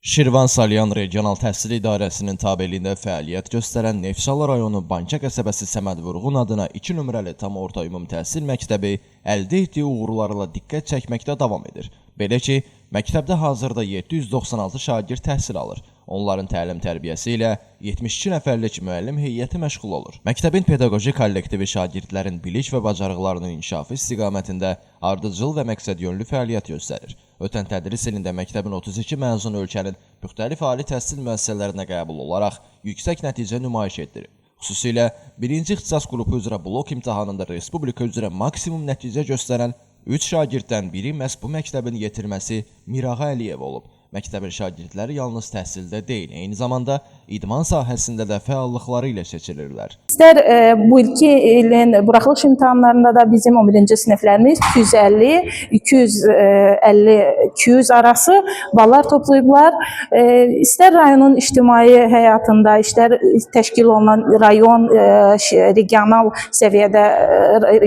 Şirvan Salyan Regional Təhsil İdarəsinin tabeliyində fəaliyyət göstərən Neftçala rayonu Bankə qəsəbəsi Səməd Vurğun adına 2 nömrəli tam orta ümumi təhsil məktəbi əldə etdiyi uğurlarla diqqət çəkməkdə davam edir. Belə ki, məktəbdə hazırda 796 şagird təhsil alır. Onların təlim-tərbiyəsi ilə 72 nəfərlik müəllim heyəti məşğul olur. Məktəbin pedaqoji kollektivi şagirdlərin bilik və bacarıqlarının inkişafı istiqamətində ardıcıl və məqsədyönlü fəaliyyət göstərir. Ötən tədris ilində məktəbin 32 məzun ölkənin müxtəlif ali təhsil müəssisələrinə qəbul olaraq yüksək nəticə nümayiş etdirib. Xüsusilə 1-ci ixtisas qrupu üzrə blok imtahanında respublika üzrə maksimum nəticə göstərən 3 şagirddən biri məhz bu məktəbin yetirməsi Mirağa Əliyev olub. Məktəbin şagirdləri yalnız təhsildə deyil, eyni zamanda idman sahəsində də fəallıqları ilə seçilirlər. İstər bu ilki ilin buraxılış imtahanlarında da bizim 11-ci siniflərimiz 250, 250, 200 arası ballar toplayıblar. İstər rayonun ictimai həyatında, istər təşkil olunan rayon, regional səviyyədə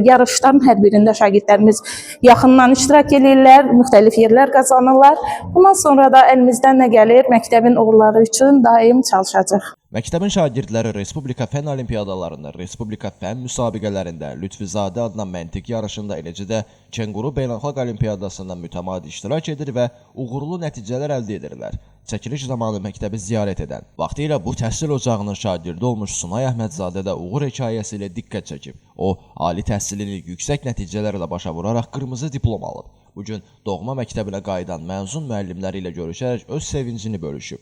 yarışların hər birində şagirdlərimiz yaxından iştirak edirlər, müxtəlif yerlər qazanırlar. Bundan sonra da əlimizdən nə gəlir, məktəbin uğurları üçün daim çalışacaq. Məktəbin şagirdləri Respublika Fən Olimpiadalarında, Respublika Fən müsabiqələrində, Lütfizadə adına məntiq yarışında, eləcə də Kenguru Beynəlxalq Olimpiyadasında mütəmadi iştirak edir və uğurlu nəticələr əldə edirlər. Çəkiliş zamanı məktəbi ziyarət edən, vaxtilə bu təhsil ocağının şagirdi olmuş Sunay Əhmədzadə də uğur hekayəsi ilə diqqət çəkib. O, ali təhsilini yüksək nəticələrlə başa vuraraq qırmızı diplom alıb. Bugün doğma məktəbinə qayıdan məzun müəllimləri ilə görüşərək öz sevincini bölüşüb.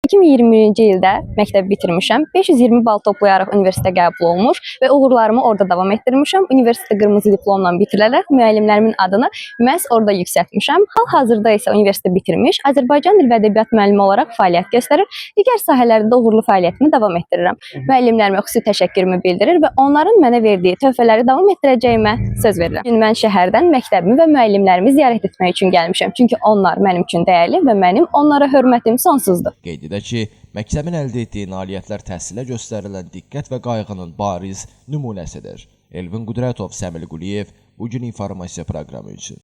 2020-ci ildə məktəbi bitirmişəm. 520 bal toplayaraq universitetə qəbul olmuş və uğurlarımı orada davam etdirmişəm. Universiteti qırmızı diplomla bitirilərək müəllimlərimin adını məhz orada yüksəltmişəm. Hal-hazırda isə universiteti bitirmiş, Azərbaycan dil və ədəbiyyat müəllimi olaraq fəaliyyət göstərir. Digər sahələrdə uğurlu fəaliyyətimi davam etdirirəm. Müəllimlərimə xüsusi təşəkkürümü bildirir və onların mənə verdiyi töhfələri davam etdirəcəyimə söz verirəm. Bugün mən şəhərdən məktəbimi və müəllimlərimi ziyarət etmək üçün gəlmişəm. Çünki onlar mənim üçün dəyərli və mənim onlara hörmətim sonsuzdur. Qeyd edək ki, məktəbin əldə etdiyi nailiyyətlər təhsilə göstərilən diqqət və qayğının bariz nümunəsidir. Elvin Qudrətov, Səmil Quliyev, Bugün informasiya proqramı üçün.